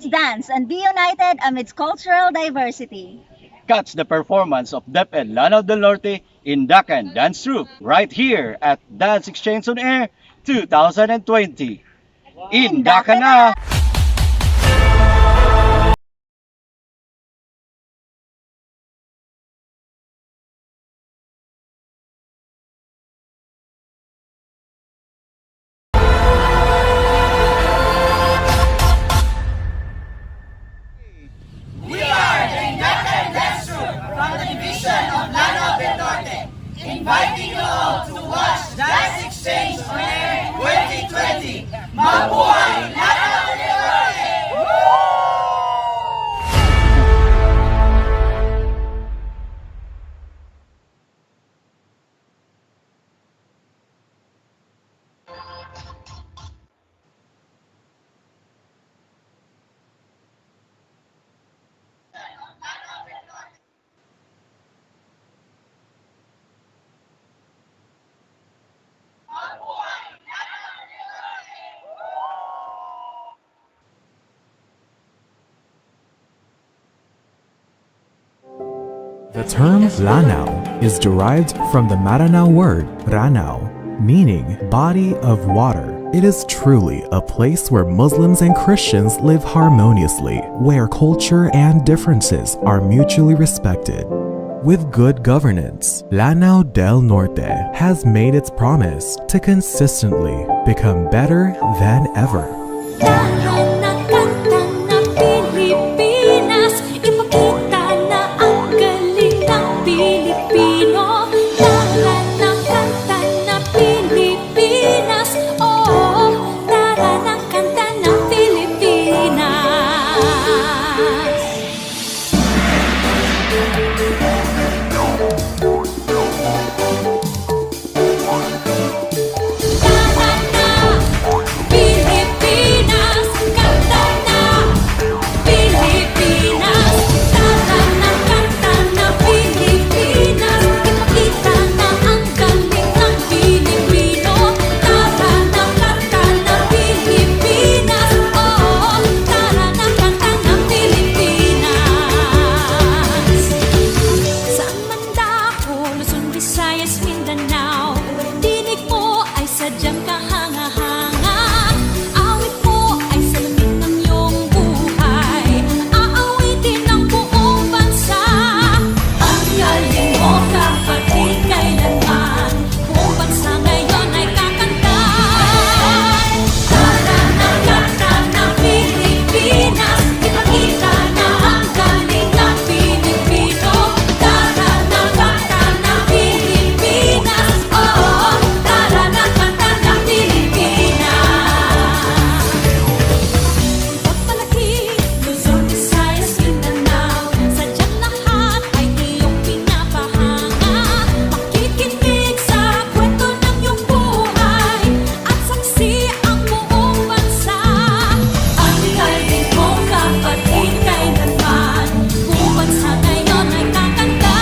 Let's dance and be united amidst cultural diversity. Catch the performance of DepEd Lanao del Norte in Dakan Dance Troupe right here at Dance Exchange on Air 2020. In Dakan na! The term Lanao is derived from the Maranao word Ranao, meaning body of water. It is truly a place where Muslims and Christians live harmoniously, where culture and differences are mutually respected. With good governance, Lanao del Norte has made its promise to consistently become better than ever. Lahat ng kanta ng Pilipinas, ipakita na ang galing ng Pilipino. Lahat ng kanta ng Pilipinas, oh, tara ng kanta ng Pilipinas. Tara na, Pilipinas, kanta na, Pilipinas. Tara na, kanta na, Pilipinas, ipakita na ang galing ng Pilipino. Tara na, kanta na, Pilipinas, oh, tara na, kanta ng Pilipinas. Saan man dako, Luzon, Visayas, Mindanao, tinig mo ay sadyang kahanga-hanga. Awit mo ay salamin ng iyong buhay, aawitin ng buong bansa. Ang galing mo, kapatid, kailanman buong bansa ngayon ay kakanta. Tara na, kanta ng Pilipinas, ipakita na ang galing ng Pilipino. Tara na, kanta ng Pilipinas, oh, tara na, kanta ng Pilipinas. Pagpalaki, Luzon, Visayas, Mindanao, sadyang lahat ay iyong pinapahanga. Makikinig sa kwento ng iyong buhay at saksi ang buong bansa. Ang galing mo, kapatid, kailanman buong bansa ngayon ay kakanta.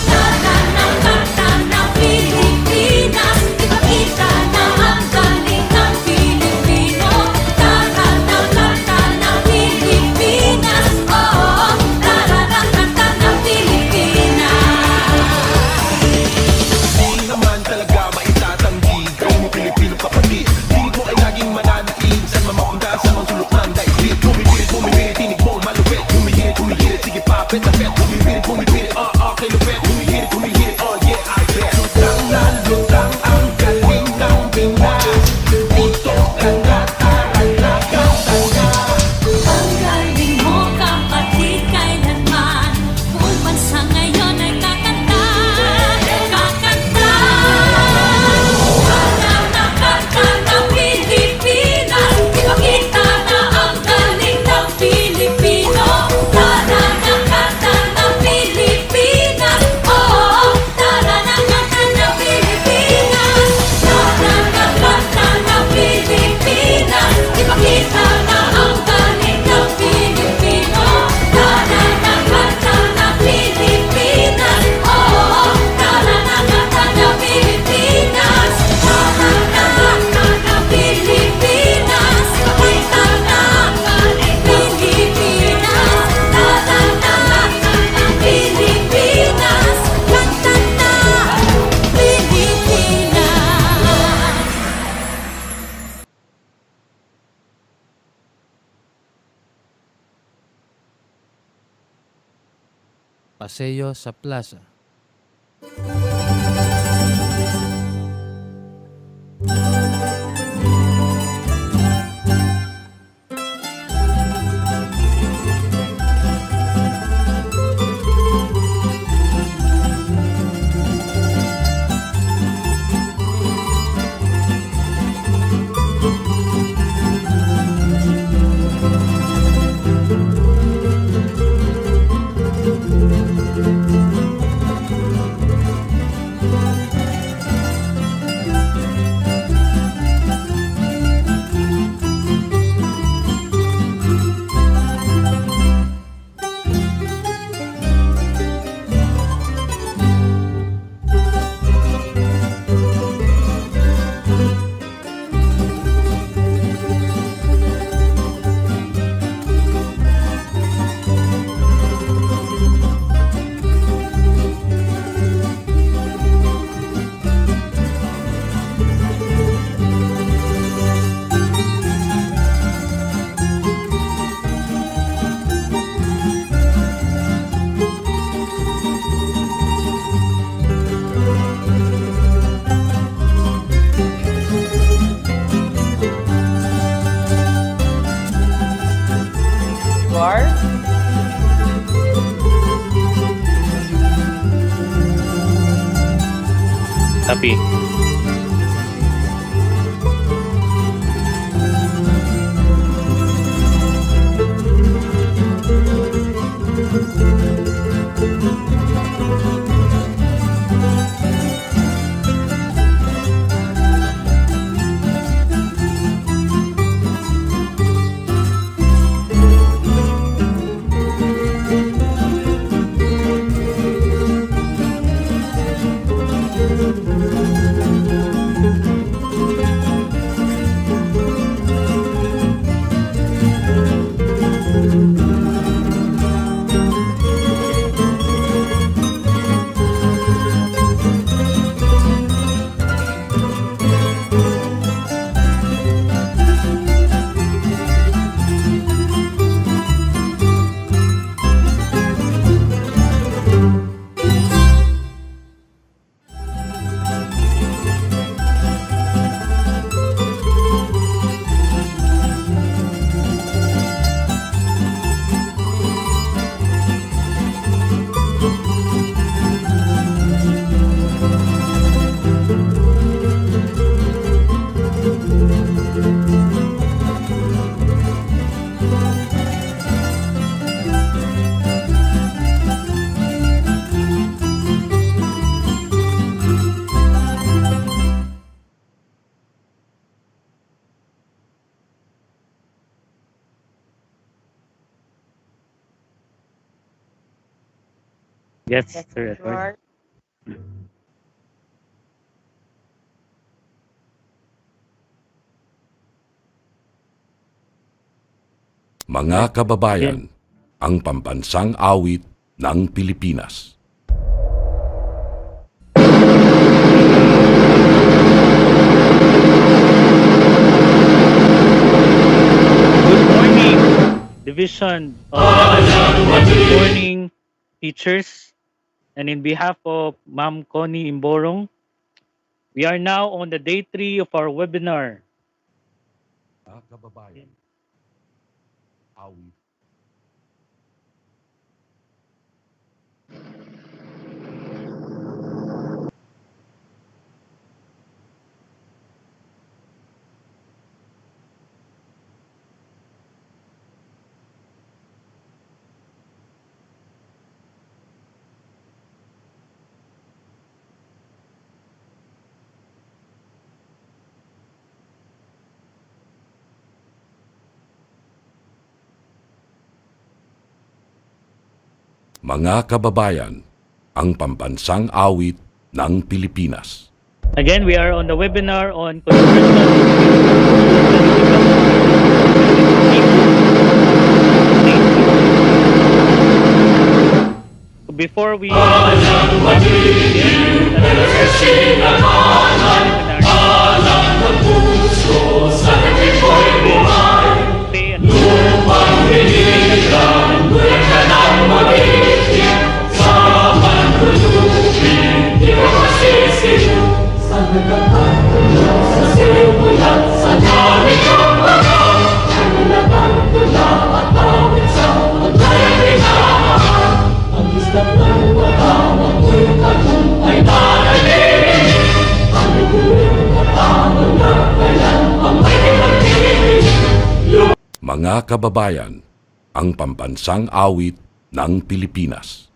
Tara na, kanta ng Pilipinas, ipakita na ang galing ng Pilipino. Tara na, kanta ng Pilipinas, oh, tara na, kanta ng Pilipinas. Di naman talaga maitatanggi Gawin mo Pilipino kapatid Pilit mo ay laging mananaig Saan mamapunta sa mga sulok ng daigdig Bumibirit, tinig mo malupit Humihirit, sige papet na pet Bumibirit, kilupet Humihirit, oh yeah, I bet Lutang ang galing ng Pinas Dito ka na, tara na, kanta na Ang galing mo, kapatid, kailanman buong bansa ngayon ay kakanta. Kakanta. Tara na, kanta ng Pilipinas, ipakita na ang galing ng Pilipino. Tara na, kanta ng Pilipinas, oh, tara na, kanta ng Pilipinas. Tara na, kanta Paseo sa Plaza. Tapi. Yes, sir. Edward. Mga kababayan, ang pambansang awit ng Pilipinas. Good morning, Division of Good morning, teachers. And in behalf of Ma'am Connie Imborong, we are now on the day 3 of our webinar. Mga kababayan, awit. Mga kababayan, ang pambansang awit ng Pilipinas. Again, we are on the webinar on controversial issues. Before we begin, Mga kababayan, ang pambansang awit ng Pilipinas.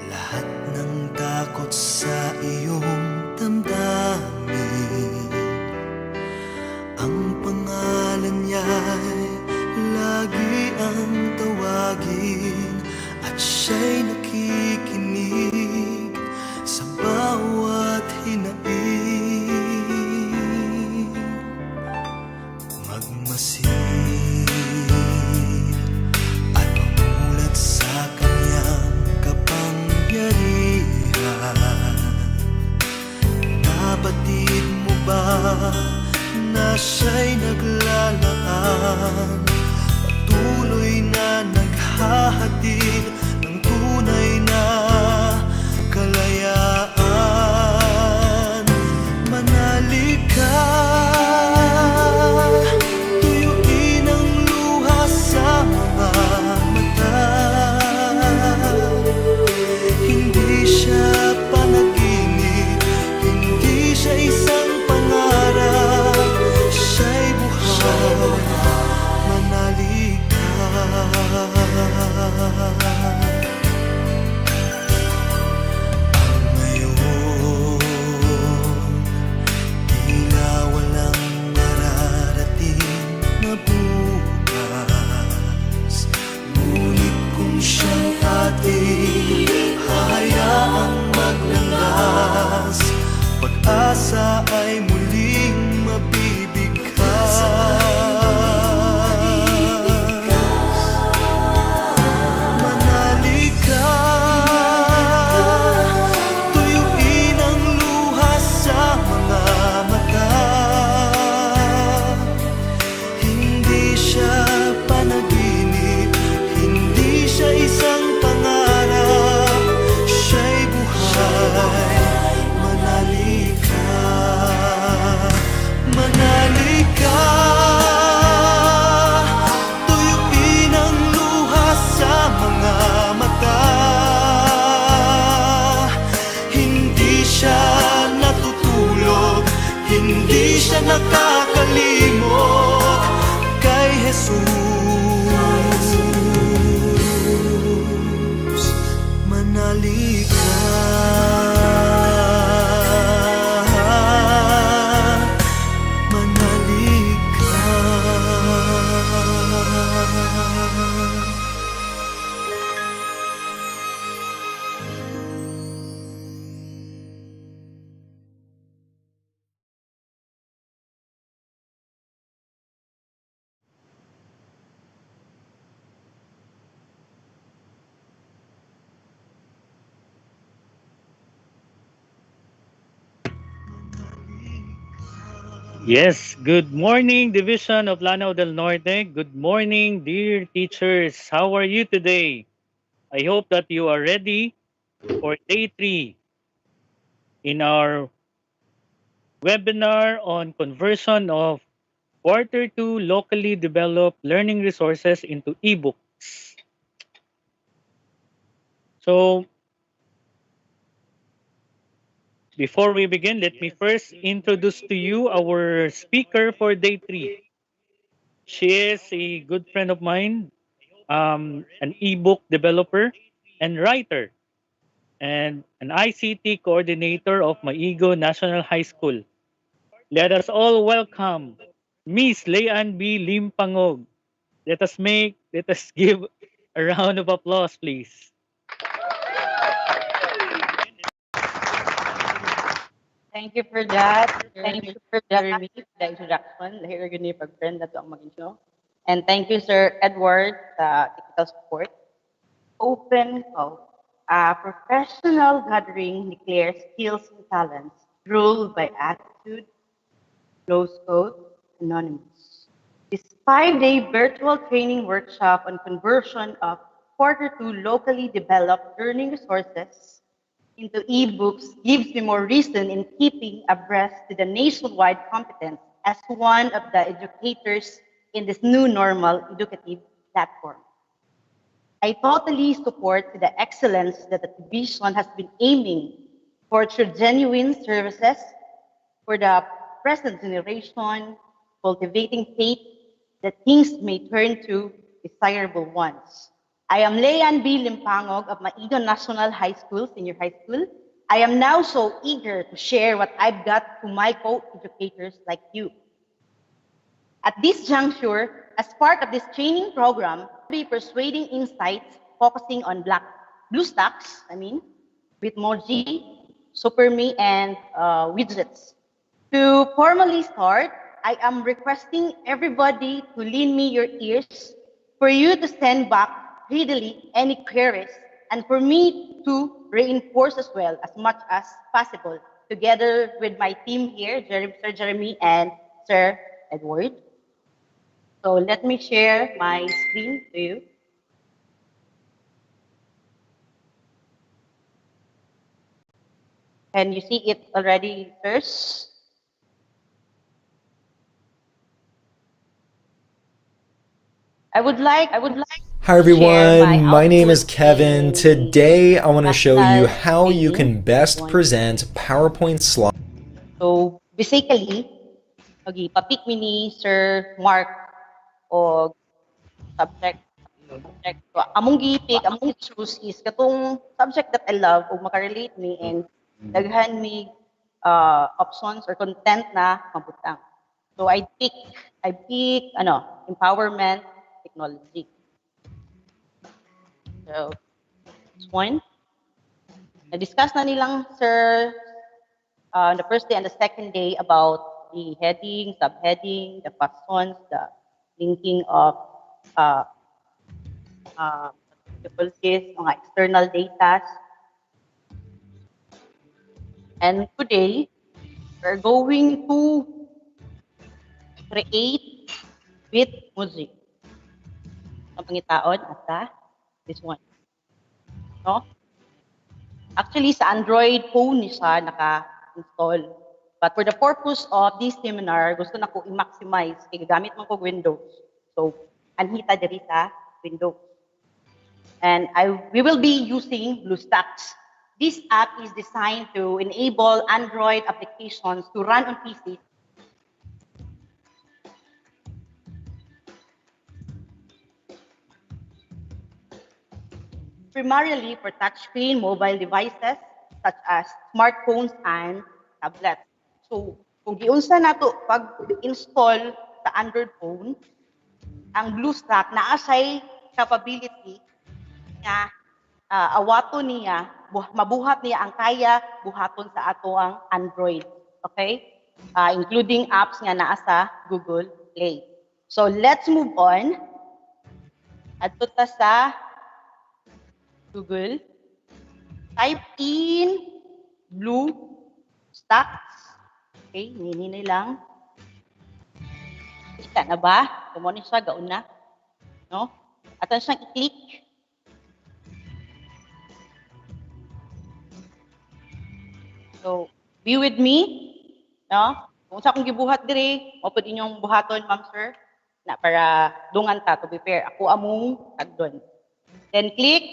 Lahat ng takot sa iyong damdamin, ang pangalan niya'y lagi ang tawagin, at siya'y nakikinig sa bawat hinaing. Magmasid at mamulat sa kanyang kapangyarihan. Nabatid mo ba na siya'y naglalaan, patuloy na naghahatid ng tunay na kalayaan? Manalig ka, tuyuin ang luha sa mga mata. Hindi siya panaginip, hindi siya isang pangarap, siya'y buhay. Manalig ka. Ang ngayon, tila walang mararating na bukas, ngunit kung siyang ating hahayaang maglangas, pag-asa ay muling mabibigkas. Manalig ka, tuyuin ang luha sa mga mata. Hindi siya panaginip, hindi siya isang pangarap, siya'y buhay. Manalig ka, manalig ka, tuyuin ang luha sa mga mata. Hindi siya natutulog, hindi siya nakakalimot kay Jesus. Manalig ka. Yes, good morning, Division of Lanao del Norte. Good morning, dear teachers. How are you today? I hope that you are ready for day 3 in our webinar on conversion of quarter 2 locally developed learning resources into ebooks. So, before we begin, let me first introduce to you our speaker for day 3. She is a good friend of mine, an ebook developer and writer, and an ICT coordinator of Maigo National High School. Let us all welcome Miss Leanne B. Limpangog. Let us give a round of applause, please. Thank you for that. Thank you for me the introduction. Lahir gani pag-friend na to ang mag-intro. And thank you, Sir Edward, sa technical support. Open call. A professional gathering declares skills and talents ruled by attitude, close code, anonymous. This 5-day virtual training workshop on conversion of quarter 2 locally developed learning resources into ebooks gives me more reason in keeping abreast to the nationwide competence as one of the educators in this new normal educative platform. I totally support the excellence that the division has been aiming for through genuine services for the present generation, cultivating faith that things may turn to desirable ones. I am Leanne B. Limpangog of Maigo National High School, Senior High School. I am now so eager to share what I've got to my co-educators like you. At this juncture, as part of this training program, we'll be persuading insights focusing on BlueStacks, with Moji, SuperMe, and widgets. To formally start, I am requesting everybody to lend me your ears for you to send back readily any queries and for me to reinforce as well as much as possible together with my team here, Sir Jeremy and Sir Edward. So let me share my screen to you. Can you see it already, sirs? I would like Hi everyone, my name is Kevin. Today I want to show you how you can best present PowerPoint slides. So basically, papick mi ni Sir Mark o subject. So, among gipick, among choose is katong subject that I love o makarelate me and daghan mi options or content na mabutang. So I pick empowerment technology. So this one. Na-discuss na nilang sir the first day and the second day about the heading, subheading, the factions, the linking of mga external data. And today, we're going to create with music. Ang pangitaon, asa? This one. No? Actually, sa Android phone ni siya naka-install. But for the purpose of this seminar, gusto na ko i-maximize. Kaya gagamit mo ko Windows. So, anhita diri sa Windows. And we will be using BlueStacks. This app is designed to enable Android applications to run on PCs. Primarily for touchscreen mobile devices such as smartphones and tablets. So, kung giunsa nato pag-install sa Android phone, ang BlueStack naa-say capability na awato niya, mabuhat niya ang kaya buhaton sa ato ang Android. Okay? Including apps nga naa sa Google Play. So, let's move on. Adto ta sa Google. Type in BlueStacks. Okay, nini lang. Kita na ba? Kung mo ni siya, gaon na. No? At siyang i-click. So, be with me. No? Kung sa akong gibuhat diri, mapod inyong buhaton, ma'am sir, na para dungan ta, to be fair. Ako among tagdon. Then click,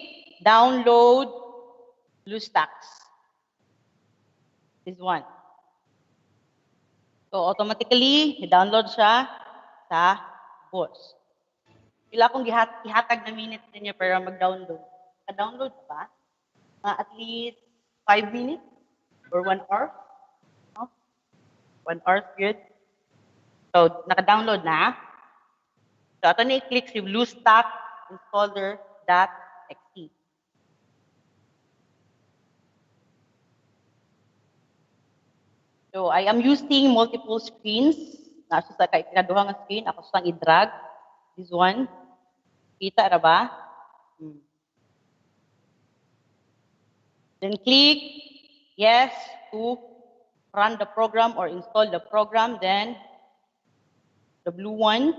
download, BlueStacks. This one. So, automatically, i-download siya sa boss. Pila akong ihatag na minutes din niya para mag-download. Ka-download pa? At least 5 minutes or 1 hour. No? 1 hour is good. So, naka-download na. So, ito na i-click si BlueStack installer.exe. So, I am using multiple screens. Nasa sa kaduhang screen, ako siyang i-drag. This one. Kita na ba? Then click yes to run the program or install the program. Then the blue one.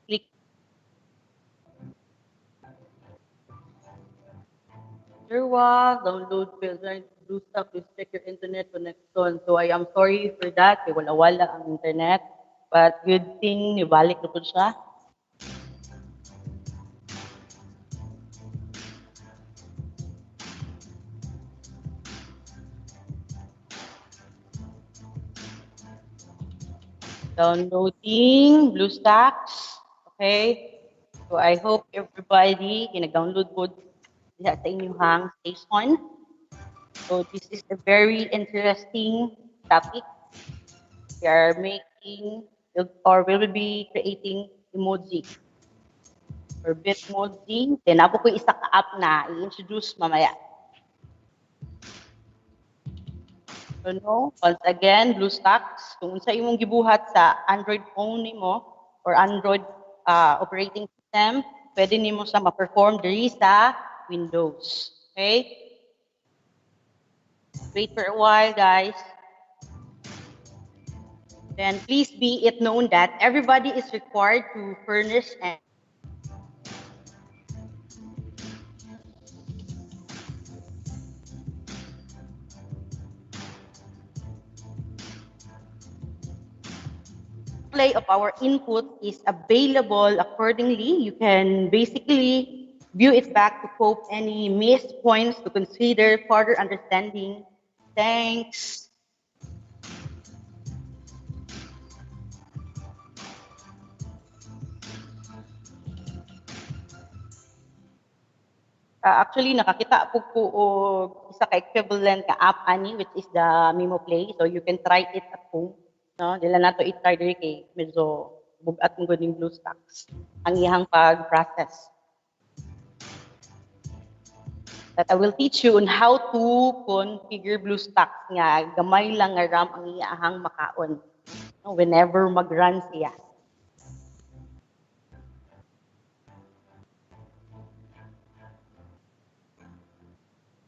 Click. Download BlueStack, please check your internet connection. So I am sorry for that. Kaya wala-wala ang internet. But good thing, nibalik na po siya. Downloading BlueStacks. Okay. So I hope everybody download po diha sa inyong station. So this is a very interesting topic. We are making or we will be creating emoji or Bitmoji. Then ako po isa ka app na i-introduce mamaya. So no, once again, BlueStacks, kung sa imong gibuhat sa Android phone nimo or Android operating system, pwede nimo sa ma-perform diri sa Windows. Okay? Wait for a while, guys. Then please be it known that everybody is required to furnish and display of our input is available accordingly. You can basically view it back to cope any missed points to consider further understanding. Thanks. Actually, nakakita po ko isa ka equivalent ka app ani which is the Memo Play. So you can try it at home. No, dila nato i-try diri kay medyo bugat mo gud ning BlueStacks ang iyang pag-process. That I will teach you on how to configure BlueStacks nga gamay lang nga RAM ang iyang makaon. No, whenever mag-run siya.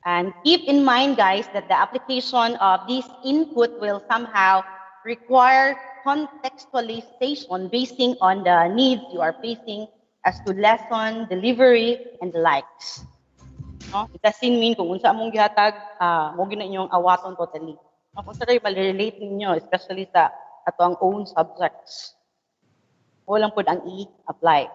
And keep in mind, guys, that the application of this input will somehow require contextualization basing on the needs you are facing as to lesson, delivery, and the likes. No? It doesn't mean kung unsa among gihatag, mo gina inyong awaton totally. No? Kung sa kayo mal-relate ninyo, especially sa ato ang own subjects, walang po ang i-apply.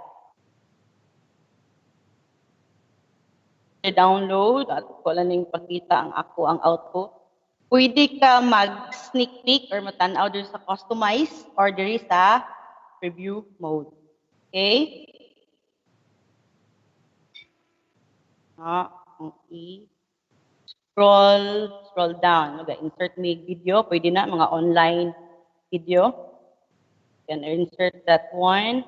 Download at wala ning pakita ang ako ang output. Pwede ka mag-sneak peek or matanaw diri sa customize or diri sa preview mode. Okay? Scroll down. Insert may video. Pwede na mga online video. Can insert that one.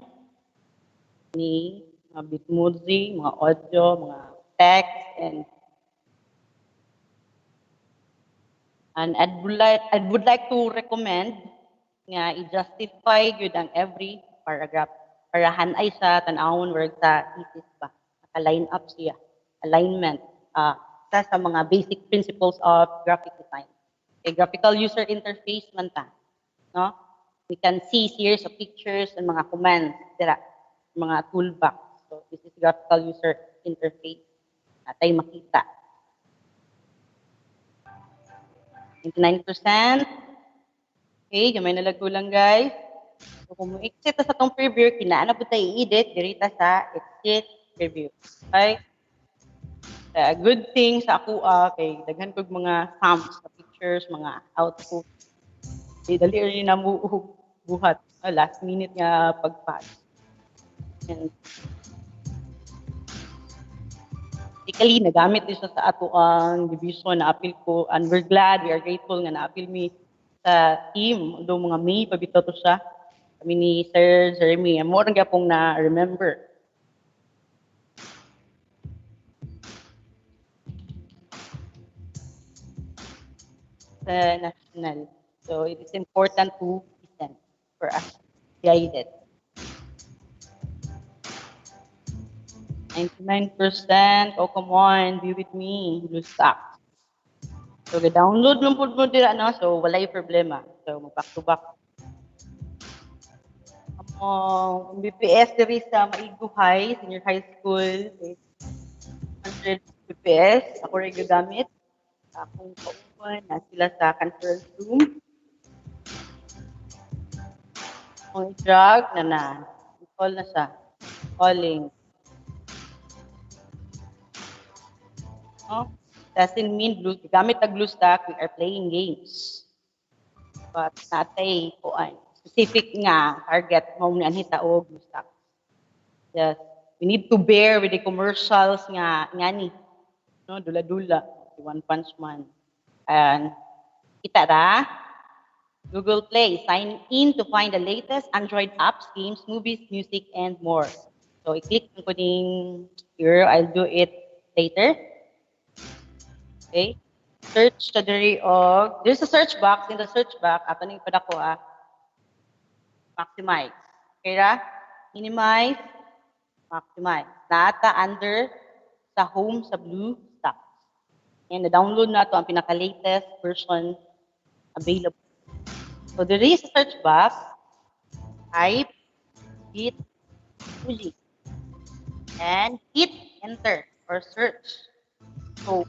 Ni mga Bitmoji, mga audio, mga text, and I would like to recommend nga i-justify gyud ang every paragraph para hanay sa tan-awon word sa thesis ba naka-line up siya alignment sa mga basic principles of graphic design. Okay, graphical user interface man ta, no? We can see series of pictures and mga commands, dira, mga toolbox. So this is graphical user interface. Atay makita. 99%. Okay, gamay na lago lang guys. So kung mo-exit sa itong preview, kinaan na po tayo i-edit, dirita sa exit preview. Okay? Good thing sa ako, kay daghan kog mga thumbs na pictures, mga output. Dali rin na mo buhat. Last minute nga pag-pass. And basically, nagamit din siya sa ato ang division na appeal ko. And we're glad, we are grateful nga na-appeal me sa team. Although mga May, pabito to siya. Kami ni Sir Jeremy. More nga pong na-remember. Sa national. So it is important to listen for us. Guided. 99%. Oh, come on. Be with me. BlueStacks. So, download lang po mo dira, no? So, wala yung problema. So, mag-back to back. Ang BPS diri sa Maiguhay, senior high school, 100 BPS. Ako rin gagamit. Akong kaupan na sila sa conference room. Ang drug na call na siya. Calling. Doesn't mean gamit ang BlueStack, we are playing games. But natay kuan specific nga target mo ni anhita o BlueStack. Yes, we need to bear with the commercials nga ngani. No, dula-dula, One Punch Man. And kita ra Google Play, sign in to find the latest Android apps, games, movies, music, and more. So, i-click ko din here. I'll do it later. Okay. Search to the there's a search box. In the search box, ato nang ipadako maximize. Okay ra? Minimize, maximize. Nata under sa home sa BlueStack. And na-download na to ang pinaka-latest version available. So there is a search box. Type Git Fuji and hit enter or search. So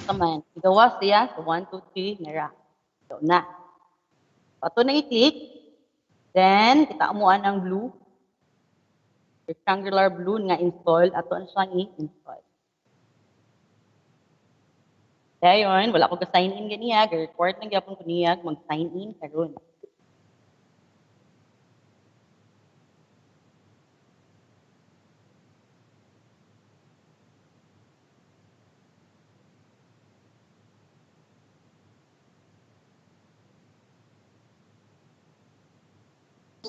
man, igawas siya. So, 1, 2, 3, nara. So, na. So, ito na i-click. Then, kita amuan ng blue. Rectangular blue nga install. Ato na siyang i-install. Kaya yun, wala ko ka-sign in ganiya. Record na gyapon ko niya mag-sign in karon.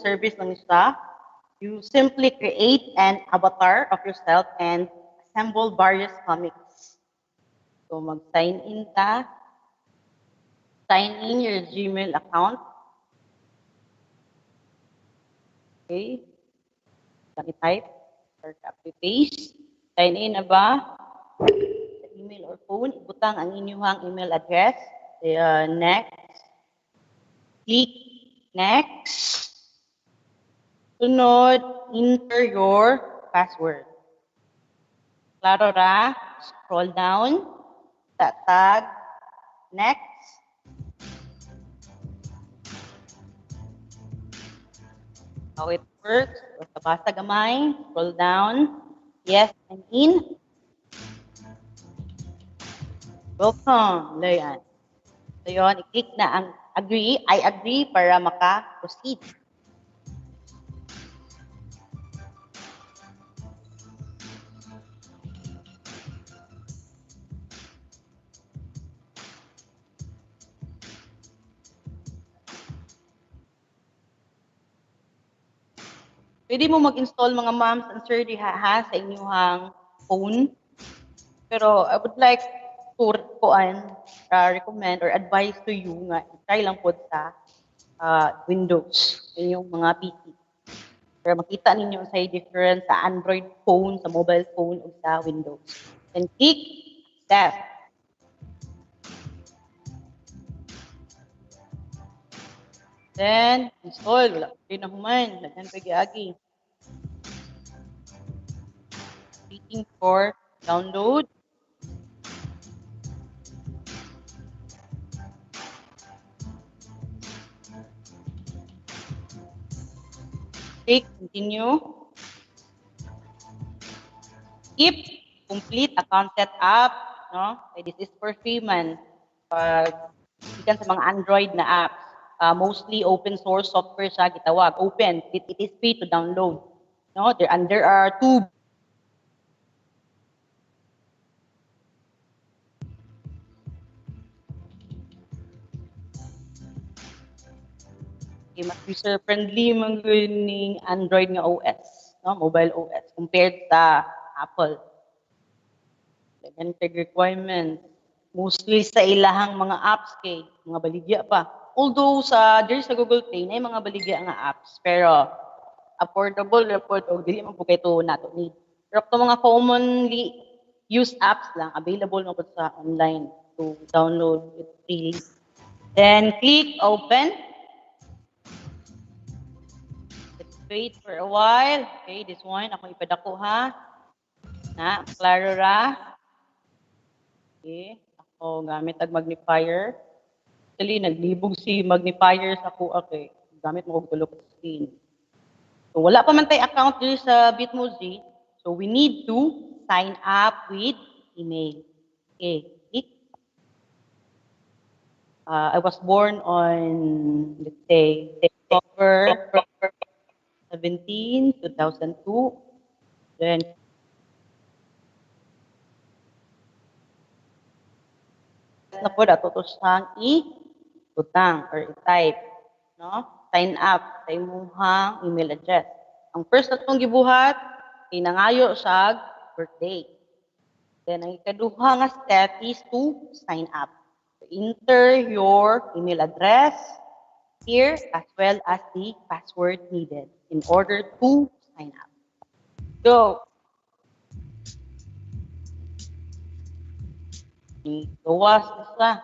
Service lang siya. You simply create an avatar of yourself and assemble various comics. So, mag-sign in ka. Sign in your Gmail account. Okay. Type or copy-paste. Sign in na ba? Sa email or phone, ibutang ang inyong email address. Next. Click next. Sunod, enter your password. Klaro ra? Scroll down. Tag. Next. How it works. Basta gamay. Scroll down. Yes, I'm in. Welcome. Layan. So yun, i-click na ang agree. I agree para maka-proceed. Pwede mo mag-install mga moms and sir diha sa inyong phone. Pero I would like to recommend or advise to you nga try lang po sa Windows, inyong mga PC. Pero makita ninyo sa difference sa Android phone, sa mobile phone, o sa Windows. Then click that. Then, install. Wala pa rin na human. Lagyan pa giagi. Waiting for download. Click continue. Skip complete account setup, no? This is for free man. Pag ikan sa mga Android na apps, mostly open source software siya gitawag. Open, it is free to download. No, there are two mas user-friendly man ning Android nga OS, no? Mobile OS compared sa Apple. Big requirements. Mostly sa ilahang mga apps kay mga baligya pa. Although there sa Google Play na mga baligya nga apps, pero affordable report o dili man po kay to nato need. Pero kung mga commonly used apps lang available na po sa online to download it freely. Then click open. Wait for a while. Okay, this one, ako ipadako ha. Na, klaro ra. Okay, ako gamit ang magnifier. Actually, naglibog si magnifier sa kuha kay gamit mo og tulok sa screen. So, wala pa man tayo account dito sa Bitmoji. So, we need to sign up with email. Okay, click. I was born on, let's say, October 17, 2002. Then, na po dato to siyang i-utang or i-type. No? Sign up sa imuhang email address. Ang first na itong gibuhat, inangayo siya birthday. Then, ang ikaduha nga step is to sign up. So, enter your email address here as well as the password needed in order to sign up. So, gawas isa.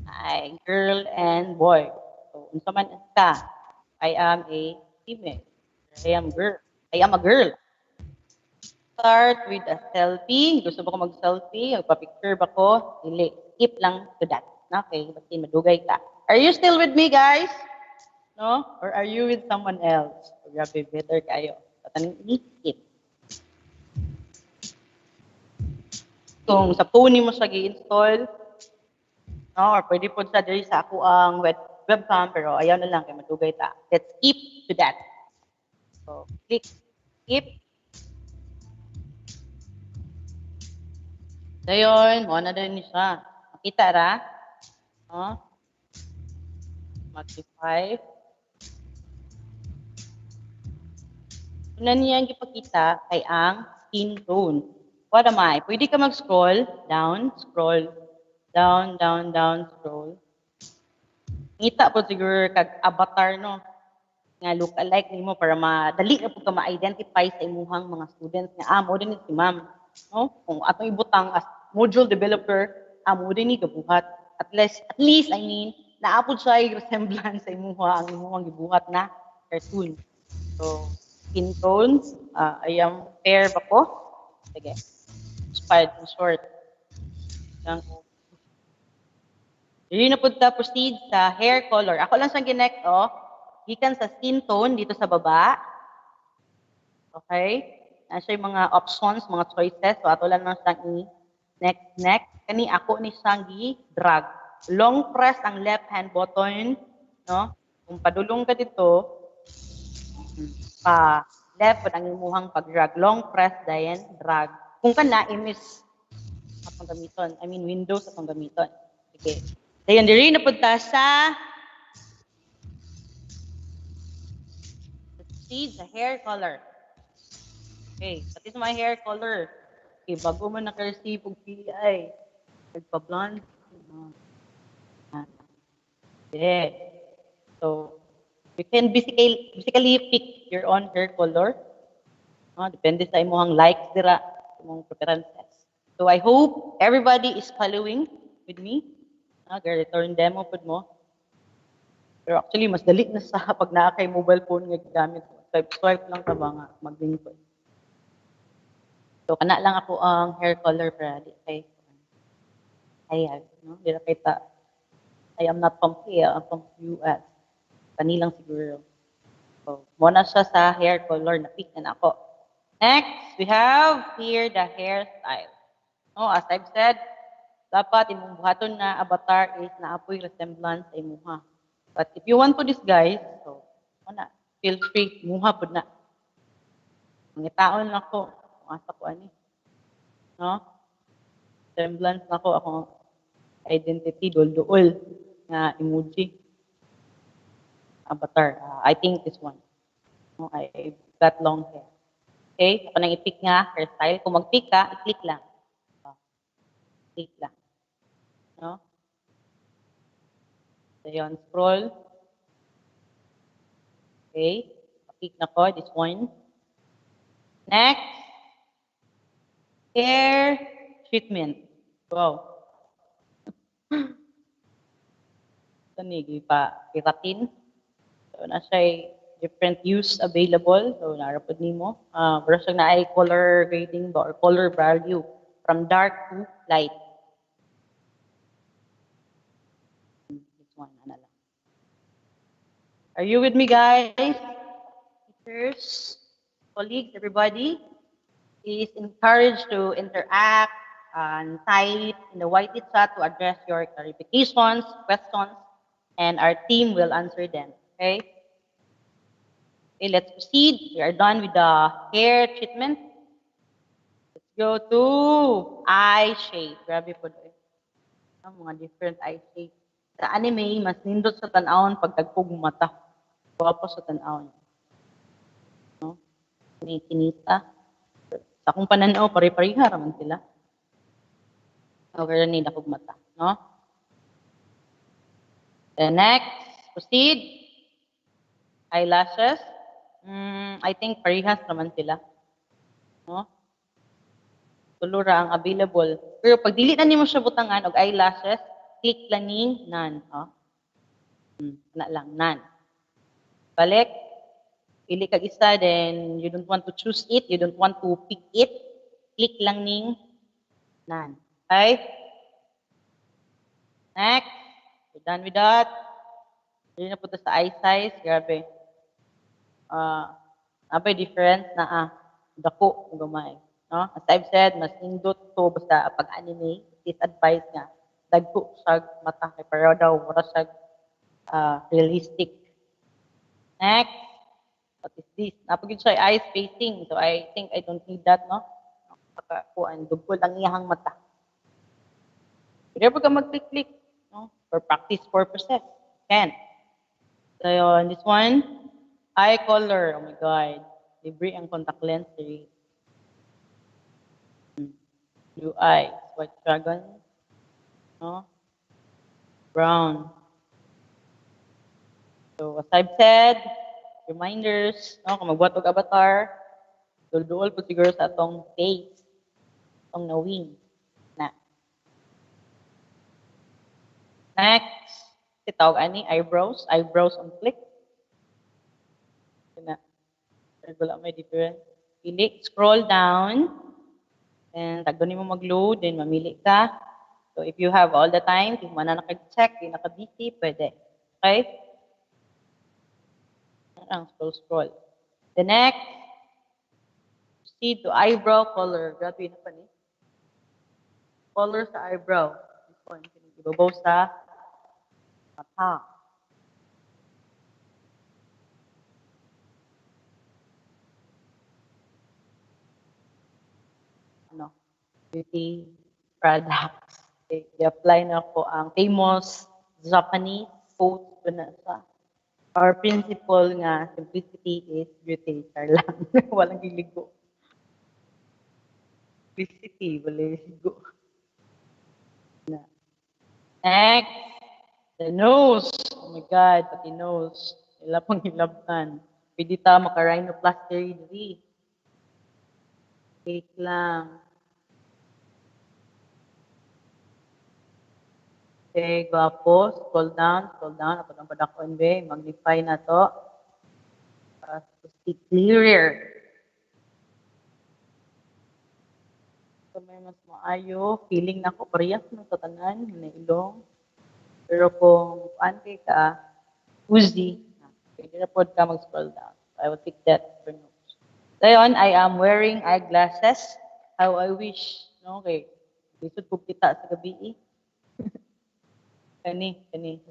Ay, girl and boy. So, unsa man ka? I am a female. I am a girl. Start with a selfie. Gusto ba ko mag-selfie? Magpa-picture ba ko? Dili. Skip lang to that. Okay, basta madugay ka. Are you still with me, guys? No? Or are you with someone else? Grabe, better kayo. Tatanong i-skip. Kung sa phone mo siya i-install, no? Or pwede po sa diri sa ako ang webcam, pero ayaw na lang, kaya madugay ta. Let's skip to that. So, click skip. So, yun, mo na din siya. Makita ra? No? Magnify. Una niya ang ipakita ay ang skin tone. What am I? Pwede ka mag-scroll down, scroll down, down, down, scroll. Ngita po siguro kag avatar, no? Nga look-alike nimo para madali na po ka ma-identify sa imuhang mga students nga mo din si ma'am, no? Kung atong ibutang as module developer, mo din ni kabuhat. At least I mean, naapod siya yung resemblance sa imuha ang imuhang gibuhat na cartoon. So, skin tones, I am fair ba ko? Sige. Inspired in short. Dili na po ta proceed sa hair color. Ako lang siyang ginect, gikan sa skin tone dito sa baba. Okay? Nasa yung mga options, mga choices. So, ato lang siyang next. Kani ako ni siyang gi-drag. Long press ang left hand button, no? Kung padulong ka dito, pa left ang imuhang pag-drag. Long press dayan drag. Kung kana i-miss atong gamiton. I mean Windows atong gamiton. Okay. Dayon diri na punta sa see the hair color. Okay, that is my hair color. Okay, bago man naka-receive og PI. Nagpa-blonde. Yeah. So, you can basically pick your own hair color. Depende sa imong likes dira, imong preferences. So, I hope everybody is following with me. Return demo pud mo. Pero actually, mas dali na sa pag naa kay mobile phone nga gamit. Swipe lang ka ba nga mag-lingkod. So, kana lang ako ang hair color para di kay hayag, no? Di na kita, I am not from here, I'm from US. Kanilang siguro. So, muna siya sa hair color na pick na ako. Next, we have here the hairstyle. No, as I've said, dapat imong buhaton na avatar is naapoy resemblance sa imuha. But if you want to disguise, so, muna, feel free, muha po na. Mangitaon na ko, kung asa ko ani. No? Semblance na ko, akong identity, dol-dool, na emoji. Avatar. I think this one. No, I've got long hair. Okay? Ako nang i-pick nga, hairstyle. Kung mag-pick ka, i-click lang. Click lang. No? So, yun, scroll. Okay? Pick na ko, this one. Next. Hair treatment. Wow. Tanigi pa, keratin. So, na siya different use available. So, narapod nimo. Pero siya na ay color grading ba or color value from dark to light. This one, ano lang. Are you with me, guys? Teachers, colleagues, everybody is encouraged to interact and type in the white chat to address your clarifications, questions, and our team will answer them. Okay? Okay, let's proceed. We are done with the hair treatment. Let's go to eye shape. Grabe po doon. Ang mga different eye shape. Sa anime, mas nindot sa tanawon pag tagpog mata. Guwapo sa tanawon. No? May kinita. Sa akong pananaw, pare-pareha raman sila. Okay, need akong mata. No? The next, proceed. Eyelashes. I think parehas naman sila. No? Tulura ang available. Pero pag dili na nimo siya butangan og eyelashes, click lang ning none. Oh. Na lang, none. Balik. Pili kag isa, then you don't want to choose it, you don't want to pick it, click lang ning none. Okay? Next. We're done with that. Hindi na punta sa eye size. Grabe. Abay different na dako gamay. No? As I've said, mas indot to basta pag-anime, it is advised nga dagko sa mata kay para daw mura sa realistic. Next, what is this? Napagid siya eye spacing. So I think I don't need that, no? Pagkakuan, dugol ang iyahang mata. Pwede ka mag-click-click, no? For practice purposes. Can. So yun, this one, eye color. Oh my God. Libre ang contact lens series. Blue eyes, white dragon, no? Brown. So as I've said, reminders, no? Kung magbuhat og avatar, dul-duol po siguro sa atong face, atong nawing. Na. Next, itawag ani eyebrows on flick. Na. Wala may different. Pili, scroll down. And tag doon mo mag-load, then mamili ka. So if you have all the time, kung man na naka-check, di naka-busy, pwede. Okay? Scroll. The next, proceed to eyebrow color. Grabe na pa ni. Color sa eyebrow. This one, ibabaw sa mata. Beauty products. Okay. I-apply na ko ang famous Japanese quote ko na sa our principle nga simplicity is beauty. Char lang. Walang giligo. Simplicity, wala ligo. Next, the nose. Oh my God, pati nose. Ila pang hilabtan. Pwede ta maka-rhinoplasty diri. Click lang. Okay, gwapo. Scroll down, scroll down. Ako ng padakon, be. Magnify na to. Para to see clearer. So, may mas maayo. Feeling na ko, parehas na sa tanan, na ilong. Pero kung anti ka, Uzi, pwede na po ka mag-scroll down. I will take that for notes. Ngayon, I am wearing eyeglasses. How I wish. No? Okay. Lisod ko kita sa gabi eh. Kani.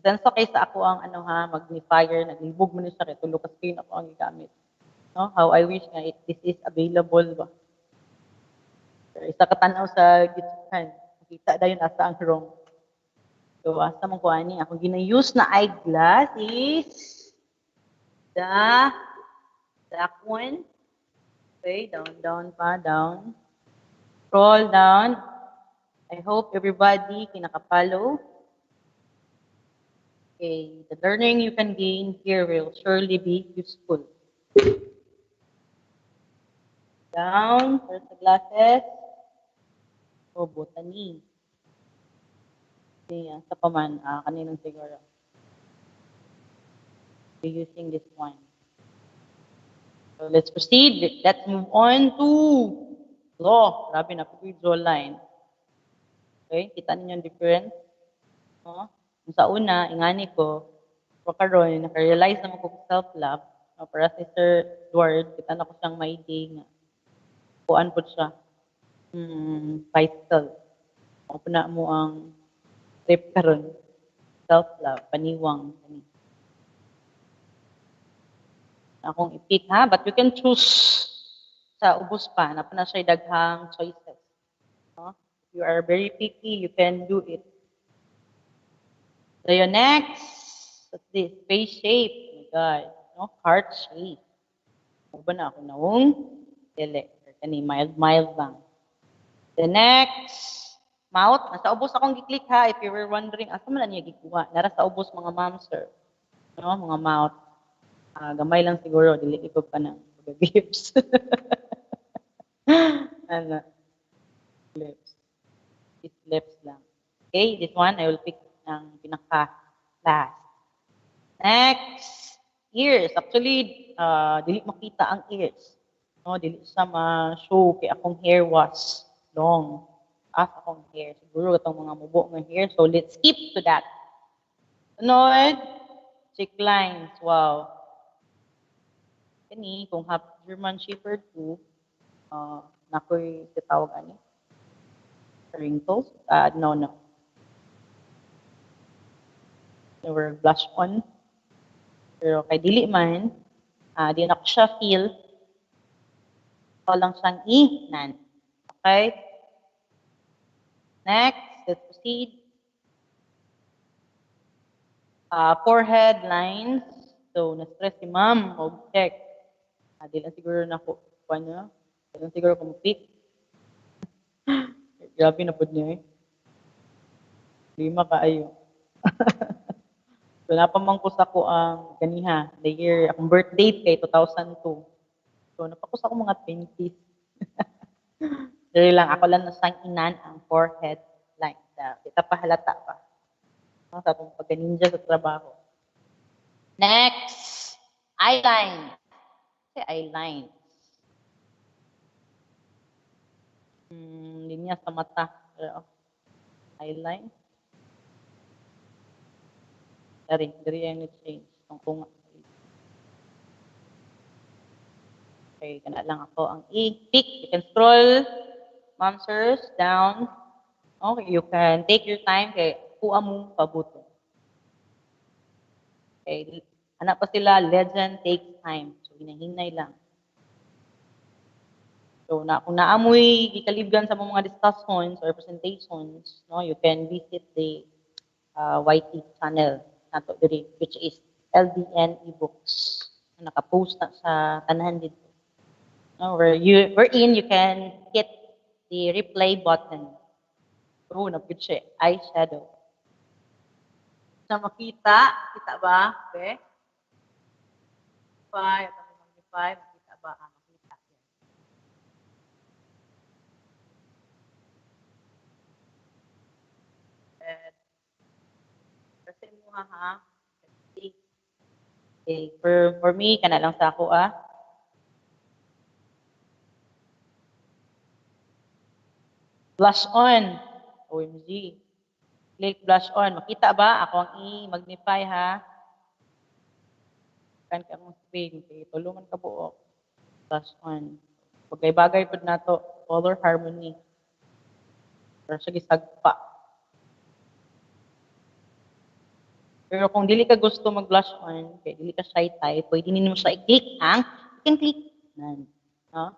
Senso kay sa ako ang ano ha, magnifier, naglibog mo na siya kay tulo ka screen ako ang gigamit. No? How I wish nga this is available ba. Pero isa ka tanaw sa gitsan. Kita dayon asa ang wrong. So, asa mong kuha ni? Akong gina-use na eyeglass is the black one. Okay, down pa, down. Scroll down. I hope everybody kinakapalo. Okay, the learning you can gain here will surely be useful. Down, first the glasses. Oh, botany. Yeah, sa paman, kaninong siguro. Be using this one. So let's proceed. Let's move on to law. Grabe na, draw line. Okay, kita ninyo yung difference. No? Kung sa una, ingani ko, karon naka-realize naman ko self-love. No? Para si Sir Edward, kita na ko siyang may day nga. Kuan po siya. Vital. Kung na mo ang trip karon self-love, paniwang. Akong i-pick ha, but you can choose sa ubos pa, na siya daghang choices. No? If you are very picky, you can do it. So your next, what's this? Face shape. Oh my God. No? Heart shape. Ano ba na ako naong? Dele. Kani, mild lang. The next, mouth. Nasa ubos akong giklik ha. If you were wondering, asa man na niya gikuha? Nara sa ubos mga ma'am, sir. No? Mga mouth. Gamay lang siguro. Dili ko pa ng lips. Ano? Lips. It's lips lang. Okay, this one, I will pick ang pinaka-last. Next, ears. Actually, dili makita ang ears. No, dili sa ma-show kay akong hair was long. Akong hair. Siguro itong mga mubo ng hair. So, let's skip to that. Sunod, cheek lines. Wow. Kani, kung half German Shepherd 2, nakoy titawag ani. Wrinkles. No. They were blush on. Pero kay dili man, di na ko siya feel. Ito lang siyang i-nan. Okay? Next, let's proceed. Forehead lines. So, na-stress si ma'am. Check. Di lang siguro na ko. Di lang siguro kung pick. Grabe na po niya eh. Lima kaayo. So, napamangkos ako ang ganiha. The year, akong birth date kay 2002. So, napakos ako mga 20s. Dali lang, ako lang nasang inan ang forehead line. Kita pa halata pa. Sa itong pagka-ninja sa trabaho. Next, eyeline. Kasi eyeline. Linya sa mata. Eyeline. Dari yung change. Kung okay, kana lang ako ang i-pick. You can scroll, monsters, down. Okay, you can take your time kay kuha mo pabuto. Okay, anak pa sila, legend takes time. So, hinahinay lang. So, kung naamoy gikalibgan sa mga discussions or presentations, no, you can visit the YT channel nato diri, which is LDN eBooks. Naka-post na sa tanan dito. No, wherein you can hit the replay button. Oh, napit siya. Eyeshadow. Na makita ba? Okay. 5, makita ba? Makita. ha. Okay, for me, kana lang sa ako, Blush on. OMG. Click blush on. Makita ba? Ako ang i-magnify, ha? Kan ka mong screen. Okay, tulungan ka buo. Blush on. Bagay-bagay po na to. Color harmony. Pero sige, sagpa. Pero kung dili ka gusto mag-blush on, okay, dili ka shy type, pwede ninyo siya i-click ang, you can click. Nan. No?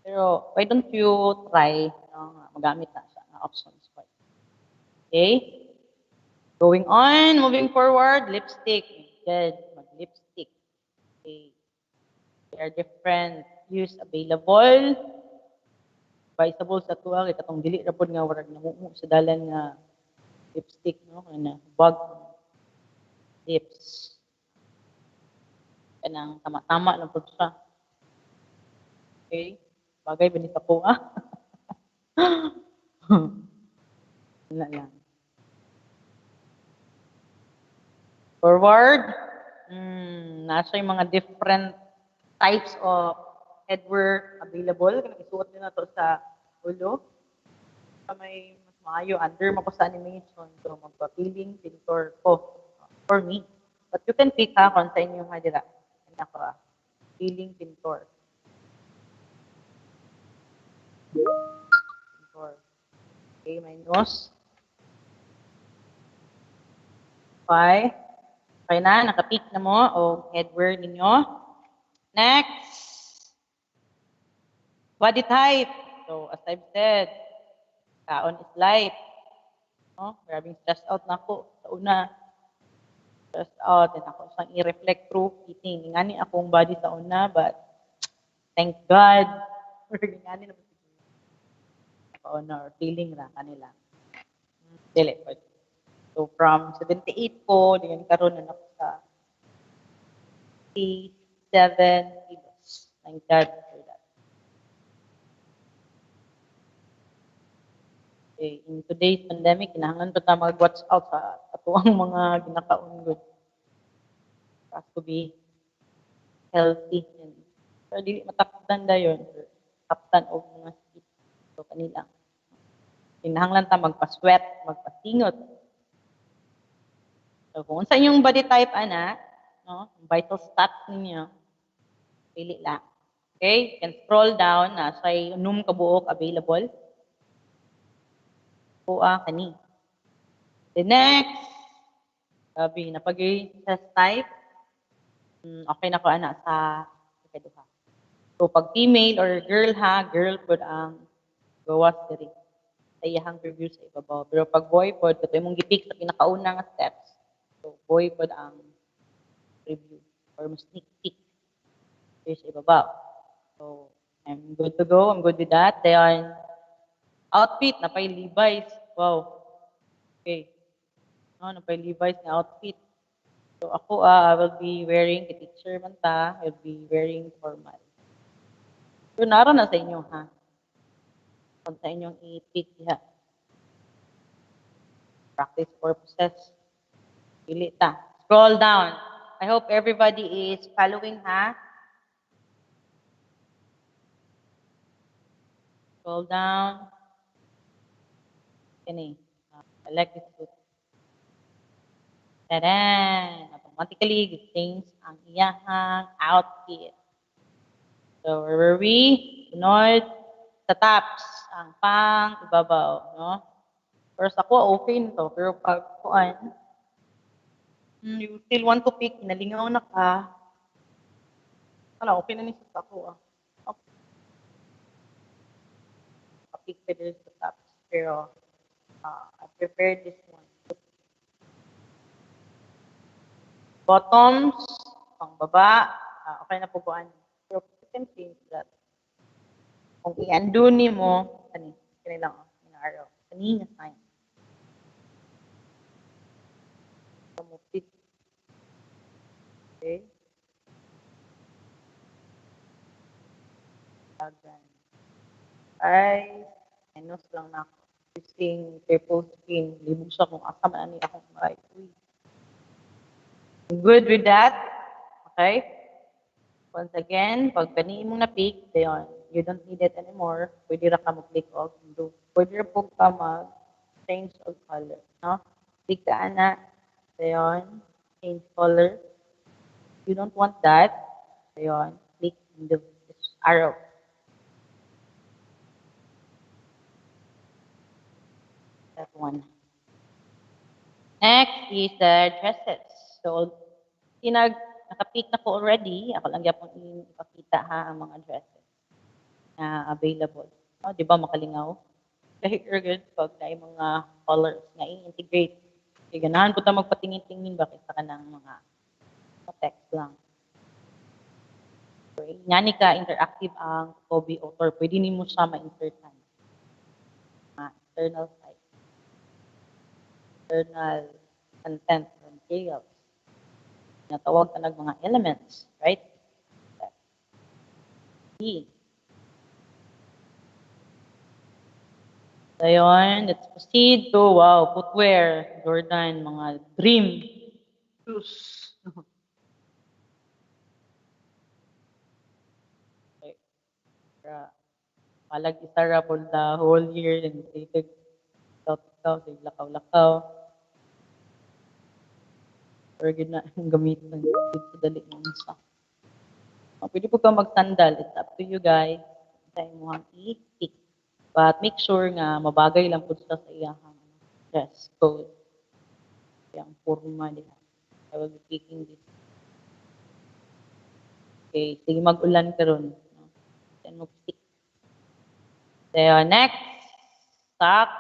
Pero why don't you try magamit na siya na options. Okay? Going on, moving forward, lipstick. Good. Mag-lipstick. Okay. There are different use available. Advisable sa tuwa, kaya itong dili rapod nga warag namumu sa dalan nga lipstick, no? Kana bag lips. Kanang tama-tama lang po siya. Okay? Bagay ba ni sa po, Wala lang. Forward. Nasa yung mga different types of headwear available. Kaya isuot nyo na to sa ulo. May mas maayo under mo ko sa animation. So, magpa-peeling pintor ko for me. But you can pick kung sa inyo dira. Ako peeling pintor. Okay, my nose. Okay. Okay na, nakapick na mo o headwear ninyo. Next. Body type. So, as I've said, kaon is light. No? Grabbing stressed out na ako sa una. Stressed out. And ako sang i-reflect through eating. Ngani akong body sa una, but thank God. Ngani na or feeling na kanila. Dili. So, from 78 ko, diyan karon na ako sa 87 kilos. Thank God for that. Okay. In today's pandemic, kinahanglan pa tayo mag-watch out sa katuwang mga ginakaon good. Has to be healthy. So, dili matapdan da yun. Tapdan o mga skit. So, kanila. Kinahanglan ta magpa-sweat, magpasingot. So, kung sa inyong body type, no, vital stats ninyo, pili lang. Okay? You can scroll down na sa num kabuok available. Kuha kani. The next, sabi, napag-i test type. Okay na ko sa ikaduha. So, pag female or girl girl po ang gawas diri. Sa iyahang review sa ibabaw. Pero pag boy po, ito yung gipick sa pinakauna nga steps. So, boy po ang review or mas sneak peek sa ibabaw. So, I'm good to go. I'm good with that. Then, outfit, napay Levi's. Wow. Okay. No, napay Levi's na outfit. So, ako, I will be wearing, teacher man ta, I will be wearing formal. So, naroon na sa inyo, kung sa inyong i-pick diha. Practice purposes. Pili ta. Scroll down. I hope everybody is following, Scroll down. Kini. Select this suit. Tadan! Automatically, change ang iyahang outfit. So, where were we? Sunod. Sa tops. Ang pang ibabaw, no? First ako, okay nito. Pero pag kuan, you still want to pick, nalingaw na ka. Wala, okay na niya sa ako, Okay. Pick pa din sa tops. Pero, I prepared this one. Bottoms, pang baba, okay na po kuan. Pero you can change that. Kung i-undo ni mo, kani lang, araw. Kanina sign. Pamupit. Okay. Ay, minus lang na ako. Using triple screen. Libog siya kung asa man ani akong right. Uy. Good with that? Okay? Once again, pag gani mong na-pick, dayon, you don't need it anymore, pwede ra ka mag-click off. Pwede ra po ka mag-change of color. No? Click ka na, dayon, change color. You don't want that, dayon, click the arrow. That one. Next is the dresses. So, naka-pick na ko already. Ako lang yapon ipakita ha ang mga dresses na available. Oh, di ba makalingaw? Kahit good pag na mga colors na i-integrate. Kaya ganahan po tayo magpatingin-tingin bakit sa kanang mga text lang. Okay. Nga ka interactive ang Kobe Author. Pwede ni mo siya ma-insertan. External site. External content materials. Natawag ka ng mga elements, right? E. So yun, let's proceed to, wow, footwear, Jordan, mga dream shoes. Okay. Palag isa ra po the whole year, and ikaw, lakaw-lakaw. Or na yung gamitin ng sa dali ng isa. Pwede po ka mag-sandal. It's up to you guys. Tayo mo ang i-pick. But make sure nga mabagay lang po sa iyang dress code. Yung forma nila. I will be picking this. Okay, sige mag-ulan ka ron. Then mag-stick. So, next, socks.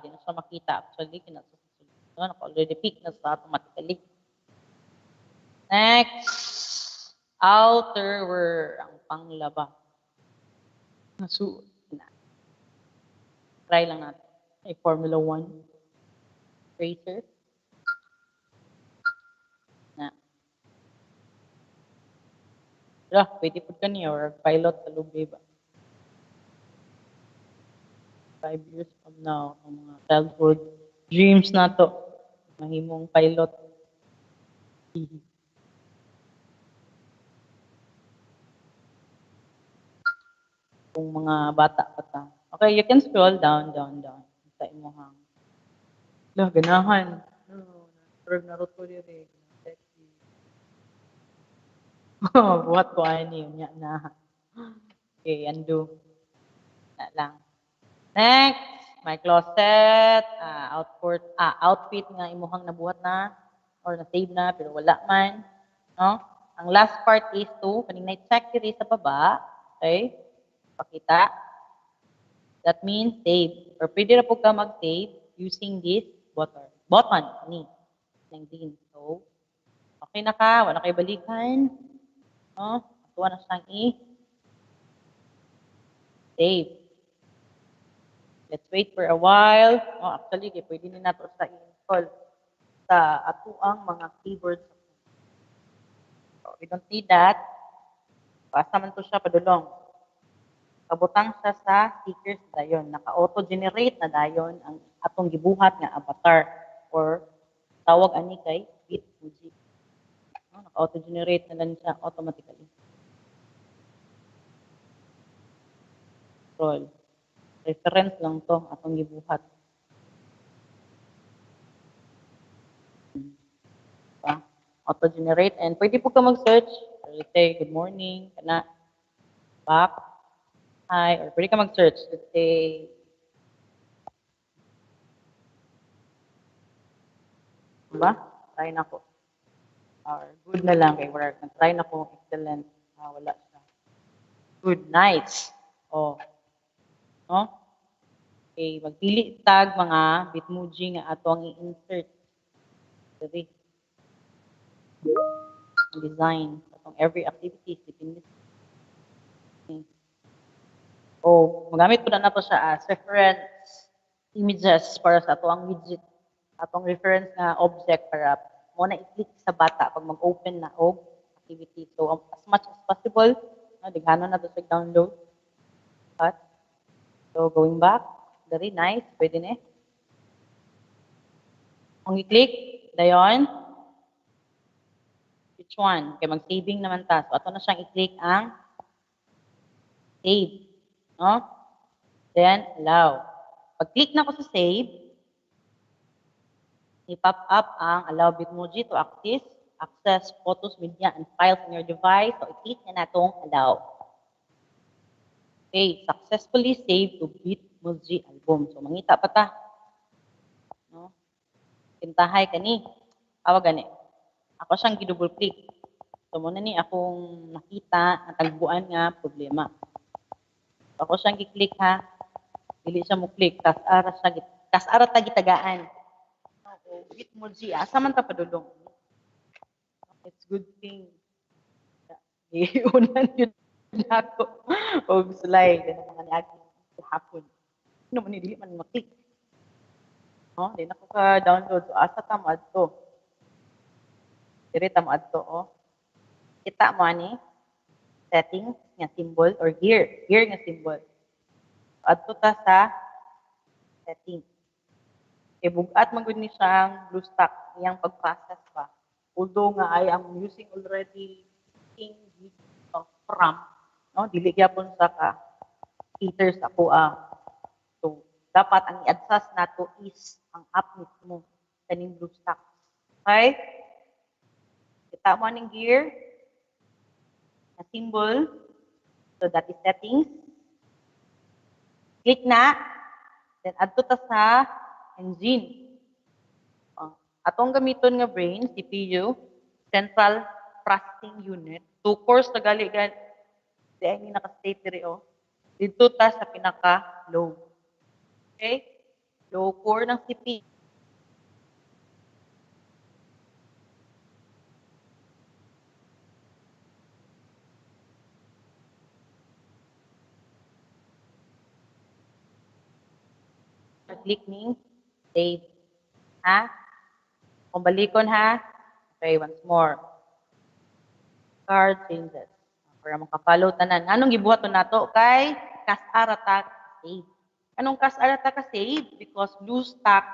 Di na siya makita. Actually, kinasusunod. Naka-already pick na sa automatically. Next, outerwear, ang panglaba. Nasuot na. Try lang natin. Ay, Formula 1. Racer. Na. Pwede po ka niya or pilot sa lubi ba? 5 years from now, ang mga childhood dreams na to. Mahimong pilot. Kung mga bata pa ta. Okay, you can scroll down. Sa imuhang. Ganahan. Naruto diri. Buhat ko ani yun na. Okay, undo. Na lang. Next, my closet, outfit nga imuhang nabuhat na or na-save na pero wala man. No? Ang last part is to, kanina i-check diri sa baba. Okay? Pakita. That means save. Or pwede na po ka mag-save using this button. Ni. Din. So, okay na ka. Wala kayo balikan. No? Atuwa na siyang save. Let's wait for a while. Oh, actually, pwede na nato sa install sa atuang mga keyboards. So, we don't need that. Basta man to siya padulong. Kabutang siya sa stickers dayon. Naka-auto-generate na dayon ang atong gibuhat nga avatar or tawag ani kay Bitmoji. Naka-auto-generate na lang siya automatically. Scroll. Reference lang to atong gibuhat. Auto-generate and pwede po ka mag-search. Let's say, good morning, kana, back, hi, or pwede ka mag-search. Let's say, diba? Try na ko. Or good na lang kay work. Try na ko, excellent. Wala siya. Good, nice. Oh. No? Okay, magpili tag mga Bitmoji nga ato ang i-insert. Dili. Design. Atong every activity depende. Oh, magamit ko na nato siya as reference images para sa ato ang widget. Atong reference nga object para mo na i-click sa bata pag mag-open na og activity. So, as much as possible, dighanon na to sa download. But, so, going back, very nice, pwede na. Kung i-click, dayon, Which one? Kaya mag-saving naman ta. So, ato na siyang i-click ang save. No? Then, allow. Pag-click na ko sa save, i-pop up ang allow Bitmoji to access photos, media, and files on your device. So, i-click na natong allow. Okay, successfully saved to Bitmoji album. So, mangita pa ta. No? Pintahay kani. Awag gani. Ako siyang gi-double click. So, muna ni akong nakita ang tagbuan nga problema. So, ako siyang gi-click ha. Dili siya mo click. Kas ara ta gitagaan. So, Bitmoji, asa man ta padulong. It's good thing. Iunan yun ako. O slide. Ano mga niagi hapon. Ano man dili man maklik. No, di na ko ka-download. So, asa ta mo adto. Dire ta mo adto, oh. Kita mo ani settings nga symbol or gear nga symbol. Adto ta sa settings. Kay bugat man gud ni siyang BlueStack iyang pag-process pa. Although nga I am using already from, no, dili gyapon sa ka heaters ako So dapat ang i-adjust nato is ang app mismo kaning BlueStack. Okay? Kita mo ning gear na symbol. So that is settings. Click na. Then adto ta sa engine. Atong gamiton nga brain, CPU, Central Processing Unit. 2 cores na gali gan. Diyan ni naka-state diri oh. Dito ta sa pinaka-low. Okay? Low core ng CPU. Click ni save. Ha? Kung balikon ha. Okay, once more. Card changes. Para makafollow tanan. Anong gibuhat na to kay kas-ara ta save. Anong kas-ara ta ka save? Because BlueStack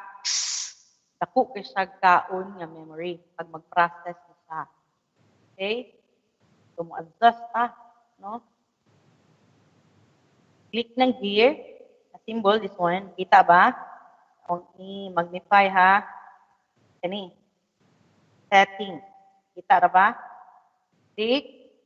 dako kay siya kaon nga memory pag mag-process na siya. Okay? So mo adjust no? Click ng gear, na symbol this one. Kita ba? Kung i-magnify ha. Kani. Setting. Kita ra ba? Click.